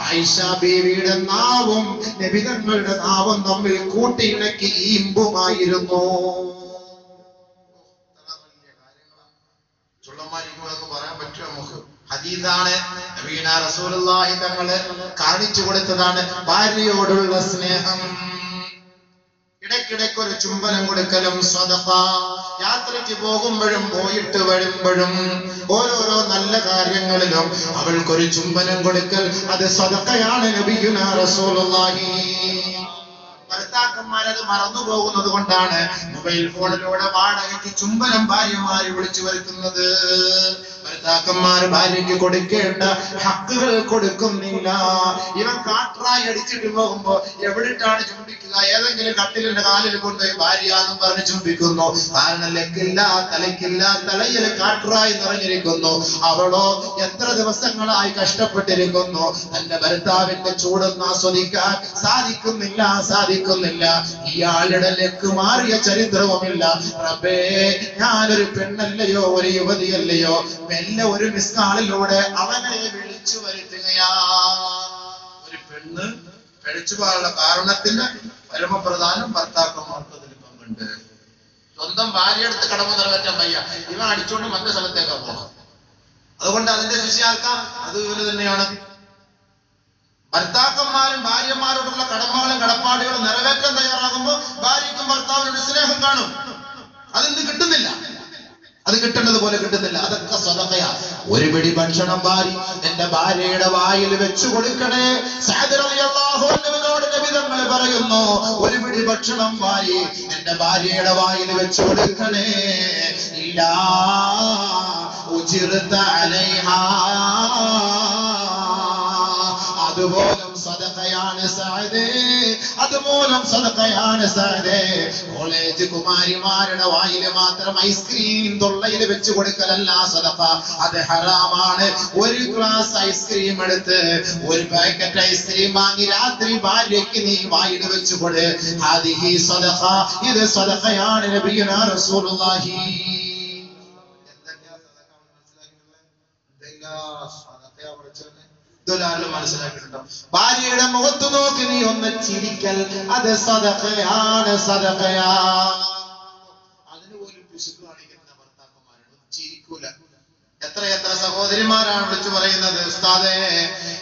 ആയിഷ ബീവിയുടെ നാവും നബി തങ്ങളുടെ നാവും തമ്മിൽ കൂട്ടിയിണക്കി ഈമ്പുമായിരുന്നു. പറയാൻ പറ്റുമോ നമുക്ക്? ഹദീസാണ്. നബിയുന റസൂലുള്ളാഹി തങ്ങളെ കാണിച്ചു കൊടുത്തതാണ് ഭാര്യയോടുള്ള സ്നേഹം. ഇടയ്ക്കിടയ്ക്ക് ഒരു ചുംബനം കൊടുക്കലും സ്വദഖ. യാത്രയ്ക്ക് പോകുമ്പോഴും പോയിട്ട് വരുമ്പോഴും ഓരോരോ നല്ല കാര്യങ്ങളിലും അവൾക്കൊരു ചുംബനം കൊടുക്കൽ അത് സ്വദഖയാണ്. നബിയുനാ റസൂലുള്ളാഹി ഭർത്താക്കന്മാരത് മറന്നു പോകുന്നത് കൊണ്ടാണ് മൊബൈൽ ഫോണിലൂടെ വാടകയ്ക്ക് ചുംബനം ഭാര്യമാരെ വിളിച്ചു വരുത്തുന്നത്. ഭർത്താക്കന്മാർ ഭാര്യയ്ക്ക് കൊടുക്കേണ്ട ഹക്കുകൾ കൊടുക്കുന്നില്ല. ഇവൻ കാട്രായി അടിച്ചിട്ട് പോകുമ്പോ എവിടിട്ടാണ് ചുംബിക്കുക? ഏതെങ്കിലും കട്ടിലിന്റെ കാലിൽ കൊണ്ടുപോയി ഭാര്യയാണെന്ന് പറഞ്ഞ് ചുംബിക്കുന്നു. കാരണം ലക്കില്ല, തലയ്ക്കില്ല, തലയിൽ കാട്രായി നിറഞ്ഞിരിക്കുന്നു. അവളോ എത്ര ദിവസങ്ങളായി കഷ്ടപ്പെട്ടിരിക്കുന്നു. തന്റെ ഭർത്താവിന്റെ ചൂടൊന്നും ആസ്വദിക്കാൻ സാധിക്കുന്നില്ല. ഇയാളുടെ ലക്ക് മാറിയ ചരിത്രവുമില്ല. റബ്ബേ, ഞാനൊരു പെണ്ണല്ലയോ, ഒരു യുവതിയല്ലയോ? മെല്ലെ ഒരു മിസ്കാളിലൂടെ അവനെ വിളിച്ചു വരുത്തുകയാ. ഒരു പെണ്ണ് കഴിച്ചു പോകാനുള്ള കാരണത്തിന് പരമപ്രധാനം ഭർത്താക്കന്മാർക്ക് അതിൽ പങ്കുണ്ട്. സ്വന്തം ഭാര്യയെടുത്ത് കടമ നിറവേറ്റാൻ വയ്യ, ഇവൻ അടിച്ചുകൊണ്ട് മറ്റു സ്ഥലത്തേക്കാ പോകാം. അതുകൊണ്ട് അതിന്റെ ശിക്ഷയാക്കാം. അത് ഇവര് തന്നെയാണ്. ഭർത്താക്കന്മാരും ഭാര്യമാരോടുള്ള കടമകളും കടപ്പാടുകളും നിറവേറ്റാൻ തയ്യാറാകുമ്പോൾ ഭാര്യയ്ക്കും ഭർത്താവിനോട് സ്നേഹം കാണും. അതെന്ത് കിട്ടുന്നില്ല, അത് കിട്ടേണ്ടതുപോലെ കിട്ടുന്നില്ല. അതൊക്കെ സ്വതക്കയാ. ഒരു പിടി ഭക്ഷണം ഭാര്യ എന്റെ ഭാര്യയുടെ വായിൽ വെച്ചു കൊടുക്കണേ. സഅദ് റളിയല്ലാഹു അൻഹുവിനോട് നബി തങ്ങൾ പറയുന്നു, ഒരു പിടി ഭക്ഷണം ഭാര്യ എന്റെ ഭാര്യയുടെ വായിൽ വെച്ചു കൊടുക്കണേ. ഇല്ലാ ഉജിർത അലൈഹാ, അതുപോലും സദഖയാണ് സഅദേ, അതുപോലും സദഖയാണ് സഅദേ. കോളേജ് കുമാരിമാരുടെ വായിൽ മാത്രം ഐസ്ക്രീം തൊള്ളയിൽ വെച്ച് കൊടുക്കലല്ല സദഖ, അത് ഹറാമാണ്. ഒരു ഗ്ലാസ് ഐസ്ക്രീം എടുത്ത് ഒരു പാക്കറ്റ് ഐസ്ക്രീം വാങ്ങി രാത്രി ഭാര്യയ്ക്ക് നീ വായിൽ വെച്ച് കൊടു. ഹാദിഹി സദഖ, ഇത് സദഖയാണ്. നബിയുനാ റസൂലുള്ളാഹി മനസ്സിലാക്കിയിട്ടുണ്ടോ? ഭാര്യയുടെ മുഖത്ത് നോക്കി നീ ഒന്ന് ചിരിക്കൽ, അത് സദഖയാണ്, സദഖയാ. അതിന് പോലും പിശുക്ക് കാണിക്കുന്ന ഭർത്താക്കന്മാരാണ്, ചിരിക്കൂല. എത്ര സഹോദരിമാരാണ് വിളിച്ചു പറയുന്നത്, ഉസ്താദേ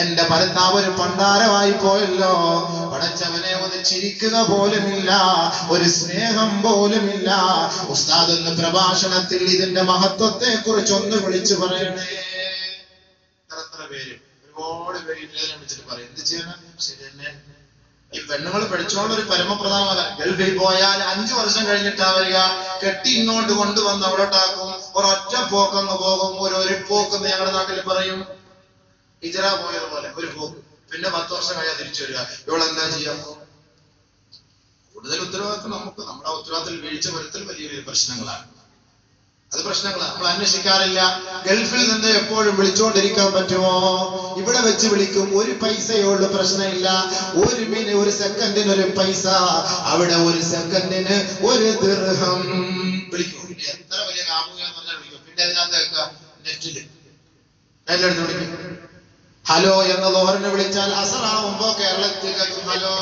എന്റെ ഭർത്താവ് ഒരു പണ്ടാരമായി പോയല്ലോ, പടച്ചവനെ ഒന്ന് ചിരിക്കുക പോലുമില്ല, ഒരു സ്നേഹം പോലുമില്ല. ഉസ്താദ് ഒന്ന് പ്രഭാഷണത്തിൽ ഇതിന്റെ മഹത്വത്തെ കുറിച്ച് ഒന്ന് വിളിച്ചു പറയണേ. എത്ര പേര്, ഒരുപാട് പേര് വിളിച്ചിട്ട് പറയും. എന്ത് ചെയ്യണം? ശരി തന്നെ, ഈ പെണ്ണുങ്ങൾ പഠിച്ചോണ്ട് ഒരു പരമപ്രധാനമായ ഗൾഫിൽ പോയാൽ 5 വർഷം കഴിഞ്ഞിട്ടാ വരിക. കെട്ടി ഇങ്ങോട്ട് കൊണ്ടുവന്ന് അവിടോട്ടാക്കും. ഒരൊറ്റ പോക്കങ്ങ് പോകും. ഒരു പോക്കെന്ന് ഞങ്ങളുടെ നാട്ടിൽ പറയും. ഹിജറ പോയതുപോലെ ഒരു പോക്ക്. പിന്നെ 10 വർഷം കഴിഞ്ഞാൽ തിരിച്ചു വരിക. ഇവളെന്താ ചെയ്യാം? കൂടുതൽ ഉത്തരവാദിത്വം നമുക്ക്. നമ്മുടെ ഉത്തരവാദിത്തത്തിൽ വീഴ്ച വരുത്തൽ വലിയ വലിയ പ്രശ്നങ്ങളാണ്. അത് പ്രശ്നങ്ങളാണ്, നമ്മൾ അന്വേഷിക്കാറില്ല. ഗൾഫിൽ നിന്ന് എപ്പോഴും വിളിച്ചുകൊണ്ടിരിക്കാൻ പറ്റുമോ? ഇവിടെ വെച്ച് വിളിക്കും, ഒരു പൈസയോട് പ്രശ്നമില്ല. ഒരു സെക്കൻഡിന് ഒരു പൈസ, അവിടെ ഒരു സെക്കൻഡിന് ഒരു ദിർഹം വിളിക്കും. എത്ര വലിയ കാമുകയെന്ന് പറഞ്ഞാൽ വിളിക്കും. പിന്നെ അതിനകത്ത് നെറ്റില് എല്ലായിടത്തും വിളിക്കും. ഹലോ എന്നത് ഓരനെ വിളിച്ചാൽ അസറാവുമ്പോ കേരളത്തിൽ ഹലോ,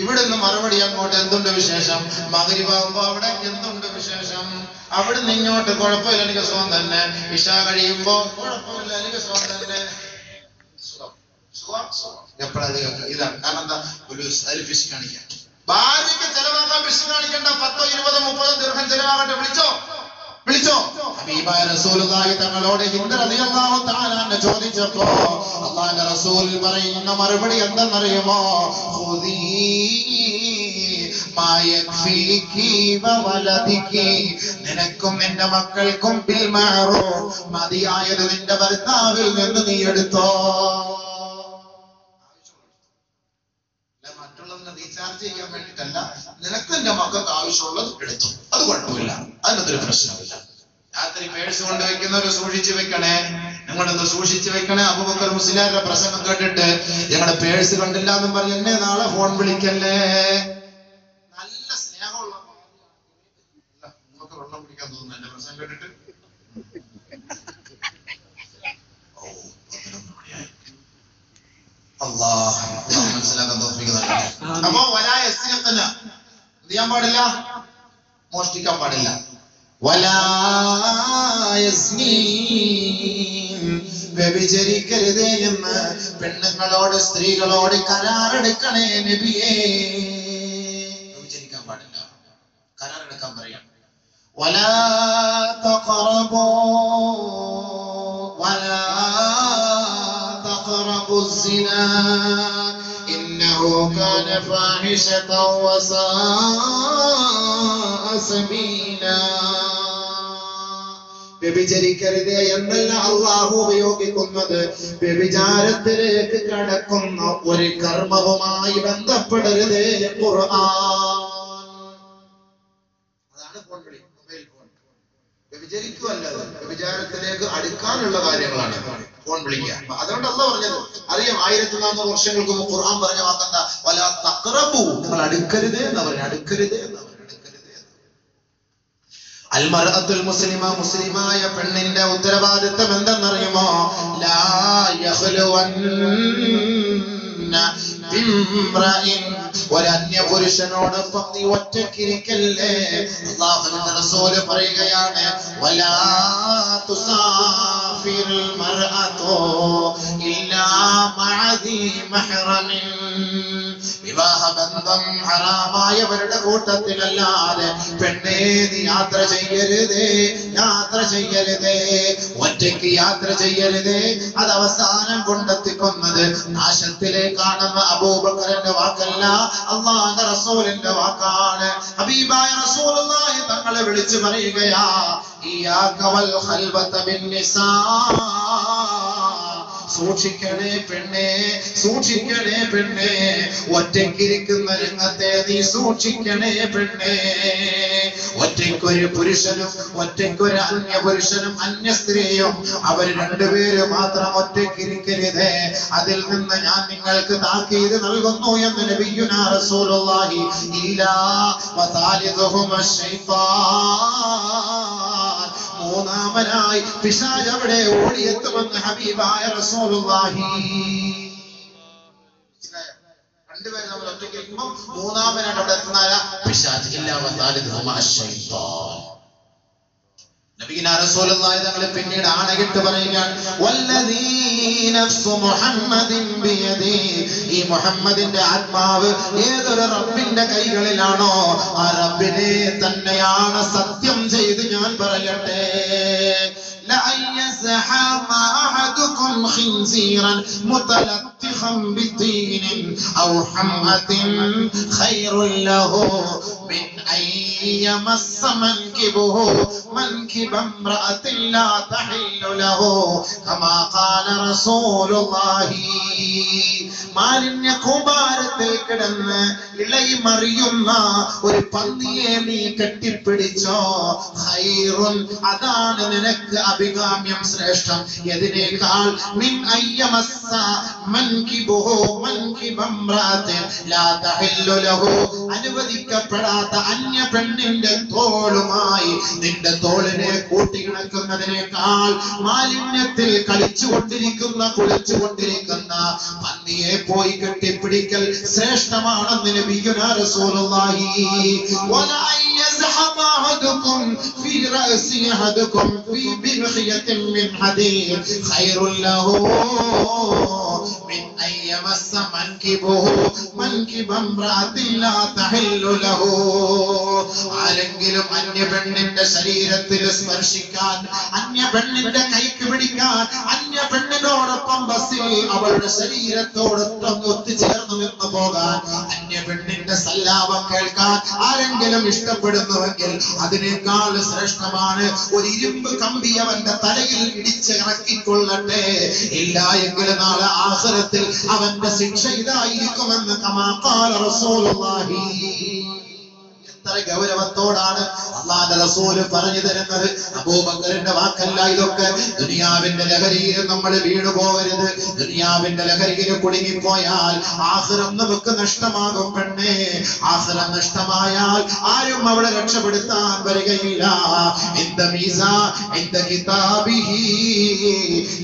ഇവിടെ നിന്ന് മറുപടി അങ്ങോട്ട് എന്തുണ്ട് വിശേഷം, മഗ്‌രിബാവുമ്പോ അവിടെ എന്തുണ്ട് വിശേഷം, അവിടെ നിന്ന് ഇങ്ങോട്ട് കുഴപ്പമില്ല എനിക്ക് സുഖം തന്നെ, ഇശ കഴിയുമ്പോ കുഴപ്പമില്ല എനിക്ക് സുഖം തന്നെ. എപ്പോഴധികം ഇതാണ്. കാരണം എന്താ? ഒരു സെൽഫിഷ് കാണിക്കാൻ. ഭാര്യയ്ക്ക് ചെലവാക്കാൻ പിശു കാണിക്കണ്ട. 10, 20, 30 ദിർഹം ചെലവാകട്ടെ. വിളിച്ചോ. ഹബീബായ റസൂലുള്ളാഹി തങ്ങളോട് ഹിന്ദ് റളിയല്ലാഹു തആല അൻഹ ചോദിച്ചപ്പോ അല്ലാഹുവിന്റെ റസൂൽ പറയുന്ന മറുപടി എന്തെന്നറിയുമോ? ഖുദീ മാ യക്ഫീകി വവലദികി, നിനക്കും നിന്റെ മക്കൾക്കും ബിൽ മഅറൂഫ്, മതിയായത് നിന്റെ ഭർത്താവിൽ നിന്ന് നീ എടുത്തോ. മറ്റുള്ളതിനെ റീചാർജ് ചെയ്യാൻ വേണ്ടിയിട്ടല്ല, നിനക്ക് നിന്റെ മക്കൾക്ക് ആവശ്യമുള്ളത് എടുത്തു. അത് കുഴപ്പമില്ല, അതിനൊരു പ്രശ്നമില്ല. രാത്രി പേഴ്സ് കൊണ്ടുവയ്ക്കുന്നവര് സൂക്ഷിച്ചു വെക്കണേ. നിങ്ങളൊന്ന് സൂക്ഷിച്ചു വെക്കണേ. അബൂബക്കർ മുസ്ലിയാരുടെ പ്രസംഗം കേട്ടിട്ട് ഞങ്ങളുടെ പേഴ്സ് കണ്ടില്ല എന്നും പറഞ്ഞ് എന്നെ നാളെ ഫോൺ വിളിക്കല്ലേ. നല്ല സ്നേഹമുള്ള നിങ്ങൾക്ക് വെള്ളം കുടിക്കാൻ തോന്നുന്നു എന്റെ പ്രസംഗം കേട്ടിട്ട്. അല്ലാഹ് മനസ്സിലാക്കാൻ തൗഫീഖ് നൽകട്ടെ. അപ്പോ വലാ യസ്രിഖന ചെയ്യാൻ പാടില്ല, മോഷ്ടിക്കാൻ പാടില്ല. വലാ യസ്നീൻ വ്യഭിചരിക്കരുത് എന്ന് പെണ്ണുങ്ങളോട് സ്ത്രീകളോട് കരാറെടുക്കണേ നബിയേ. വ്യഭിചരിക്കാൻ പാടില്ല, കരാറെടുക്കാൻ പറയാം. വലാ തഖറബൂ വലാ തഖറബു الزنا إنه كان فاحشة وساء سبيلا. വ്യഭിചരിക്കരുത് എന്നല്ല അള്ളാഹു ഉപയോഗിക്കുന്നത്. വ്യഭിചാരത്തിലേക്ക് കടക്കുന്ന ഒരു കർമ്മവുമായി ബന്ധപ്പെടരുത് ഖുർആൻ. അതാണ് ഫോൺ വിളി, മൊബൈൽ ഫോൺ. വ്യഭിചരിക്കുമല്ല, വ്യഭിചാരത്തിലേക്ക് അടുക്കാനുള്ള കാര്യങ്ങളാണ് ഫോൺ വിളിക്കുക. അതുകൊണ്ട് അല്ലാഹു പറഞ്ഞത് അറിയാം, 1400 വർഷങ്ങൾക്ക് മുമ്പ് ഖുർആൻ പറഞ്ഞ വാക്കെന്താ? വലാ തഖറബു, നിങ്ങൾ അടുക്കരുത് എന്ന് പറഞ്ഞു. അടുക്കരുത് എന്ന് പറഞ്ഞു. അൽമർഅത്തുൽ മുസ്ലിമ, മുസ്ലിമായ പെണ്ണിന്റെ ഉത്തരവാദിത്തം എന്തെന്നറിയുമോ? ലാ യഖ്ലുവന്ന ബിംറഇൻ, ഒരന്യ പുരുഷനോടൊപ്പം നീ ഒറ്റയ്ക്കിരിക്കല്ലേ. അല്ലാഹുവിന്റെ റസൂൽ പറയുകയാണ്, വലാ തുസാഫിറുൽ മർഅതു ഇല്ലാ മഅദി മഹ്റമിൻ, വിവാഹബന്ധം ഹറാമായവരുടെ കൂട്ടത്തിലല്ലാതെ പെണ്ണേ നീ യാത്ര ചെയ്യരുതേ, യാത്ര ചെയ്യരുതേ, ഒറ്റയ്ക്ക് യാത്ര ചെയ്യരുതേ. അത് അവസാനം കൊണ്ടെത്തിക്കുന്നത് നാശത്തിലേക്കാണെന്ന് അബൂബക്കറിന്റെ വാക്കല്ല, അല്ലാഹുവിന്റെ റസൂലിന്റെ വാക്കാണ്. ഹബീബായ റസൂലുള്ളാഹി തങ്ങളെ വിളിച്ചു പറയുകയാ, ഇയ്യാക വൽ ഖൽവത ബിന്നിസാ, സൂക്ഷിക്കണേ പെണ്ണേ, സൂക്ഷിക്കണേ പെണ്ണേ, ഒറ്റയ്ക്കിരിക്കുന്ന രംഗത്തെ നീ സൂക്ഷിക്കണേ പെണ്ണേ. ഒറ്റയ്ക്കൊരു പുരുഷനും ഒറ്റയ്ക്കൊരു അന്യ പുരുഷനും അന്യ സ്ത്രീയും അവർ രണ്ടുപേര് മാത്രം ഒറ്റയ്ക്കിരിക്കരുത്. അതിൽ നിന്ന് ഞാൻ നിങ്ങൾക്ക് താക്കീത് നൽകുന്നു എന്ന് നബിയുനാ റസൂലുള്ളാഹി. ഇല്ലാ വസാലിദുഹുമ ശൈത്താൻ, മൂന്നാമനായി പിശാച് അവിടെ ഓടിയെത്തുമെന്ന് ഹബീബായ റസൂലുള്ളാഹി. രണ്ടുപേരും നമ്മൾ ഒറ്റയ്ക്കിരിക്കുമ്പോൾ മൂന്നാമനായിട്ട് അവിടെ എത്തുന്ന പിശാച്. ഇല്ലാ വസാലിദുഹുമ ശൈത്താൻ. നബിയുനാ റസൂലുള്ളാഹി തങ്ങൾ പിന്നീട് ആണയിട്ട് പറയുകയാണ്, വല്ലദീ നഫ്സു മുഹമ്മദിൻ ബിയദി, ഈ മുഹമ്മദിന്റെ ആത്മാവ് ഏതൊരു റബ്ബിന്റെ കൈകളിലാണോ ആ റബ്ബിനെ തന്നെയാണ് സത്യം ചെയ്ത് ഞാൻ പറയട്ടെ. لأن يزحم أحدكم خنزيرا متلطخا بطين أو حمأة خير له من أن يمس منكبه منكب امرأة لا تحل له كما قال رسول الله. മാലിന്യ കൂമ്പാരത്തിൽ കിടന്ന് ഇളയമറിയുന്ന ഒരു പന്നിയെ നീ കെട്ടിപ്പിടിച്ചോ, ഖൈറുൻ, അതാണ് നിനക്ക് അഭികാമ്യം, ശ്രേഷ്ഠം. എതിനേക്കാൾ മിൻ അയ്യമസ്സ മൻകിബുഹു മൻകിബംറാത്തിൻ ലാ തഹില്ലു ലഹു, അനുവദിക്കപ്പെടാത്ത അന്യ പെണ്ണിന്റെ തോളുമായി നിന്റെ തോളിനെ കൂട്ടിയിണക്കുന്നതിനേക്കാൾ മാലിന്യത്തിൽ കളിച്ചുകൊണ്ടിരിക്കുന്ന കുളിച്ചുകൊണ്ടിരിക്കുന്ന പന്നിയെ പോയി കെട്ടിപ്പിടിക്കൽ ശ്രേഷ്ഠമാണെന്ന് നബിയുനാ റസൂലുള്ളാഹി. വലാ യസ്ഹമ അഹദുകും ഫീ റഅസി അഹദുകും ഫീ ബിഖിയത്തിൻ മിൻ ഹദീദ് ഖൈറുൻ ലഹു മിൻ അൻ യമസ്സ മൻകിബുഹു മൻകിബ ഇംറഅത്തിൻ ലാ തഹില്ലു ലഹു. ആരെങ്കിലും അന്യ പെണ്ണിന്റെ ശരീരത്തിൽ സ്പർശിക്കാൻ, അന്യ പെണ്ണിന്റെ കൈക്ക് പിടിക്കാൻ, അന്യ പെണ്ണിനോടൊപ്പം ബസ്സിൽ അവളുടെ ശരീരത്തോടൊപ്പം ഒത്തുചേർന്ന് നിന്ന് പോകാൻ, അന്യ പെണ്ണിന്റെ സല്ലാപം കേൾക്കാൻ ആരെങ്കിലും ഇഷ്ടപ്പെടുന്നുവെങ്കിൽ അതിനേക്കാൾ ശ്രേഷ്ഠമാണ് ഒരു ഇരുമ്പ് കമ്പി അവന്റെ തലയിൽ ഇടിച്ച് ഇറക്കിക്കൊള്ളട്ടെ. ഇല്ല എങ്കിൽ നാളെ ആഖിറത്തിൽ അവന്റെ ശിക്ഷ ഇതായിരിക്കുമെന്ന് കമാ ഖാല റസൂലുള്ളാഹി. എത്ര ഗൗരവത്തോടാണ് അല്ലാഹുവിന്റെ റസൂല് പറഞ്ഞു തരുന്നത്. അബൂബക്കറിന്റെ വാക്കല്ല ഇതൊക്കെ. ദുനിയാവിന്റെ ലഹരിയിൽ നമ്മൾ വീണു പോകരുത്. ദുനിയാവിന്റെ ലഹരിയിൽ കുടുങ്ങിപ്പോയാൽ ആഖിറം നമുക്ക് നഷ്ടമാകും പെണ്ണേ. ആഖിറം നഷ്ടമായാൽ ആരും അവിടെ രക്ഷപ്പെടുത്താൻ വരികയില്ല.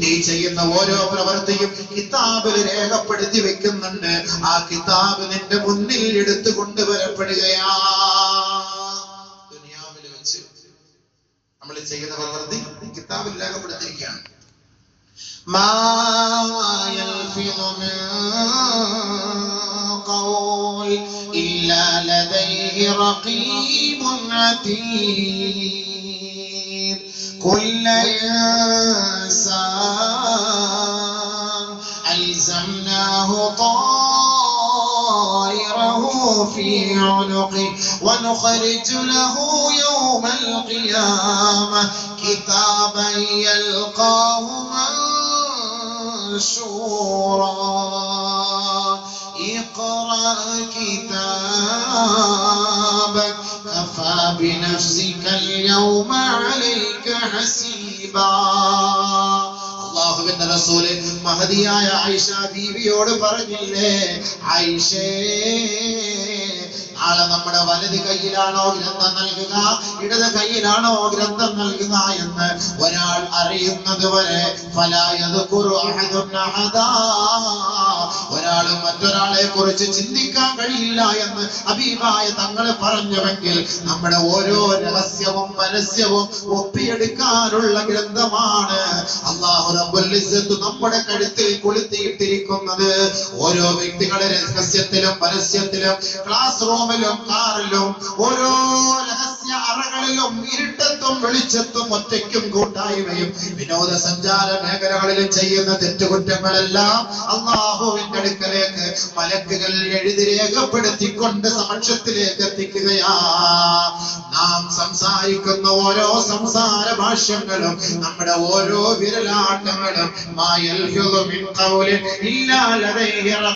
നീ ചെയ്യുന്ന ഓരോ പ്രവൃത്തിയും കിതാബിൽ രേഖപ്പെടുത്തി വെക്കുന്നുണ്ട്. ആ കിതാബ് നിന്റെ മുന്നിൽ എടുത്തു കൊണ്ടുവരപ്പെടുകയാ. ദുനിയാവിൽ വെച്ച് നമ്മൾ ചെയ്യുന്ന പ്രവൃത്തി കിതാബിൽ രേഖപ്പെടുത്തിയിരിക്കുകയാണ്. മാ യൽഫിദു മിൻ ഖൗൽ ഇല്ലാ ലദൈഹി റഖീബുൻ അതീദ്. കുല്ല ഇൻസാൻ അൽസംനാഹു طائره في عنقه ونخرج له يوم القيامة كتابا يلقاه منشورا اقرأ كتابك كفى بنفسك اليوم عليك حسيبا. അല്ലാഹുവിന്റെ റസൂല് മഹദിയായ ആയിഷ ബീവിയോട് പറഞ്ഞില്ലേ, ആയിഷേ നാളെ നമ്മുടെ വലത് കയ്യിലാണോ ഗ്രന്ഥം നൽകുക, ഇടത് കയ്യിലാണോ ഗ്രന്ഥം നൽകുക എന്ന് ഒരാൾ അറിയുന്നത് വരെ ഒരാൾ മറ്റൊരാളെ കുറിച്ച് ചിന്തിക്കാൻ കഴിയില്ല എന്ന് ഹബീബായ തങ്ങൾ പറഞ്ഞുവെങ്കിൽ നമ്മുടെ ഓരോ രഹസ്യവും പരസ്യവും ഒപ്പിയെടുക്കാനുള്ള ഗ്രന്ഥമാണ് അല്ലാഹു റബ്ബുൽ ഇസ്സത്ത് നമ്മുടെ കഴുത്തിൽ കൊളുത്തിയിട്ടിരിക്കുന്നത്. ഓരോ വ്യക്തികളുടെ രഹസ്യത്തിലും പരസ്യത്തിലും ക്ലാസ് റൂമിലും കാറിലും ഓരോ രഹസ്യ അറകളിലും ഇരുട്ടത്തും വെളിച്ചത്തും ഒറ്റയ്ക്കും കൂട്ടായ്മയും വിനോദസഞ്ചാര മേഖലകളിലും ചെയ്യുന്ന തെറ്റുകുറ്റങ്ങളെല്ലാം അല്ലാഹുവിന്റെ അടുക്കലേക്ക് മലക്കുകൾ എഴുതി രേഖപ്പെടുത്തിക്കൊണ്ട് സമക്ഷത്തിലേക്ക് എത്തിക്കുകയാ. നാം സംസാരിക്കുന്ന ഓരോ സംസാര ഭാഷ്യങ്ങളും നമ്മുടെ ഓരോ വിരലാട്ടങ്ങളും മാ യൽഫിദു മിൻ ഖൗലിൻ ഇല്ലാ ലദൈഹി